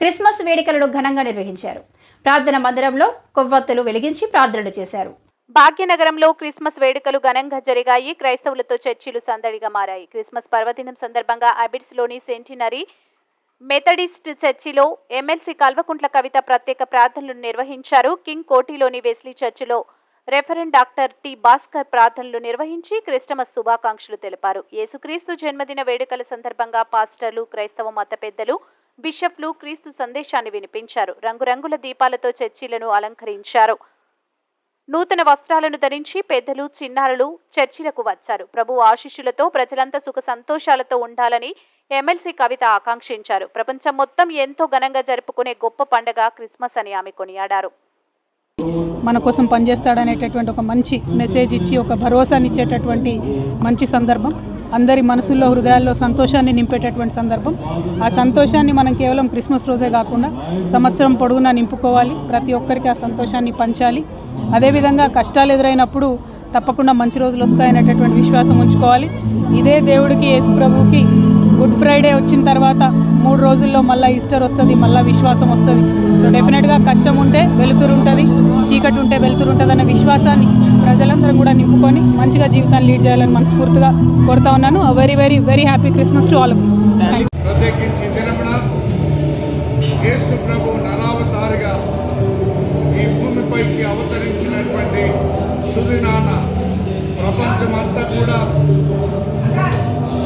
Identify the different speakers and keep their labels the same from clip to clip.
Speaker 1: Christmas వేడుకలను ఘనంగా నిర్వహించారు. ప్రార్థన మందిరంలో కొవ్వొత్తులు వెలిగించి ప్రార్థనలు చేశారు.
Speaker 2: భాగ్యనగరంలో క్రిస్మస్ వేడుకలు ఘనంగా జరిగాయి. క్రైస్తవులతో చర్చిలు సందడిగా మారాయి. క్రిస్మస్ పర్వదినం సందర్భంగా అబిడ్స్లోని సెంటినరీ మెథడిస్ట్ చర్చిలో ఎమ్మెల్సీ కల్వకుంట్ల కవిత ప్రత్యేక ప్రార్థనలు నిర్వహించారు. కింగ్ కోటిలోని వెస్లీ చర్చిలో రెఫరెంట్ డాక్టర్ టి భాస్కర్ ప్రార్థనలు నిర్వహించి క్రిస్టమస్ శుభాకాంక్షలు తెలిపారు. యేసుక్రీస్తు జన్మదిన వేడుకల సందర్భంగా పాస్టర్లు, క్రైస్తవ మత పెద్దలు, బిషప్లు క్రీస్తు సందేశాన్ని వినిపించారు. రంగురంగుల దీపాలతో చర్చిలను అలంకరించారు. నూతన వస్త్రాలను ధరించి పెద్దలు, చిన్నారులు చర్చిలకు వచ్చారు. ప్రభు ఆశీస్సులతో ప్రజలంతా సుఖ సంతోషాలతో ఉండాలని ఎమ్మెల్సీ కవిత ఆకాంక్షించారు. ప్రపంచం మొత్తం ఎంతో ఘనంగా జరుపుకునే గొప్ప పండుగ క్రిస్మస్ అని ఆమె కొనియాడారు.
Speaker 3: మన కోసం పనిచేస్తాడనేటటువంటి ఒక మంచి మెసేజ్ ఇచ్చి ఒక భరోసాని ఇచ్చేటటువంటి మంచి సందర్భం. అందరి మనసుల్లో, హృదయాల్లో సంతోషాన్ని నింపేటటువంటి సందర్భం. ఆ సంతోషాన్ని మనం కేవలం క్రిస్మస్ రోజే కాకుండా సంవత్సరం పొడవునా నింపుకోవాలి. ప్రతి ఒక్కరికి ఆ సంతోషాన్ని పంచాలి. అదేవిధంగా కష్టాలు ఎదురైనప్పుడు తప్పకుండా మంచి రోజులు వస్తాయనేటటువంటి విశ్వాసం ఉంచుకోవాలి. ఇదే దేవుడికి, యేసు ప్రభువుకి గుడ్ ఫ్రైడే వచ్చిన తర్వాత 3 రోజుల్లో మళ్ళీ ఈస్టర్ వస్తుంది, మళ్ళీ విశ్వాసం వస్తుంది. సో డెఫినెట్గా కష్టం ఉంటే వెలుతురు ఉంటుంది, చీకటి ఉంటే వెలుతురు ఉంటుంది అన్న విశ్వాసాన్ని ప్రజలందరూ కూడా నింపుకొని మంచిగా జీవితాన్ని లీడ్ చేయాలని మనస్ఫూర్తిగా కోరుతా ఉన్నాను. Very very very happy Christmas to all of you.
Speaker 4: ప్రత్యేకించి దినమున యేసు ప్రభు నరావతారిగా ఈ భూమిపైకి అవతరించినటువంటి సుదినాన ప్రపంచమంతా కూడా,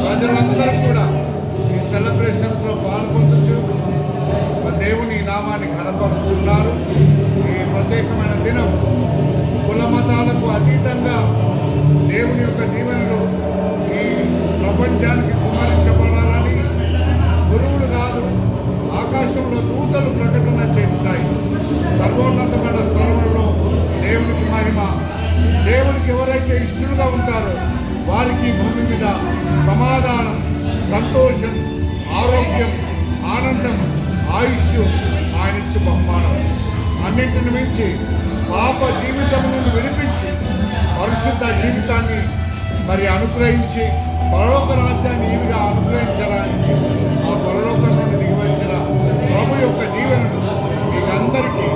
Speaker 4: ప్రజలందరూ కూడా ఈ సెలబ్రేషన్స్లో పాల్పొందుచు దేవుని నామాన్ని కనపరుస్తున్నారు. ఈ ప్రత్యేకమైన దినం కుల మతాలకు అతీతంగా దేవుని యొక్క దీవెనలు ఈ ప్రపంచానికి కుమరించబడాలని గురువులు కాదు, ఆకాశంలో దూతలు ప్రకటన చేసినాయి. సర్వోన్నతమైన స్థలంలో దేవునికి మహిమ. దేవునికి ఎవరైతే ఇష్టలుగా ఉంటారో వారికి భూమి మీద సమాధానం, సంతోషం, ఆరోగ్యం, ఆనందం, ఆయుష్ ఆయన ఇచ్చి బహుమానం. అన్నింటిని మించి పాప జీవితం నుండి విడిపించి పరిశుద్ధ జీవితాన్ని అనుగ్రహించి పరలోక రాజ్యాన్ని ఈవిగా అనుగ్రహించడానికి ఆ పరలోకం నుండి దిగివచ్చిన ప్రభు యొక్క దీవెనలు మీకు అందరికీ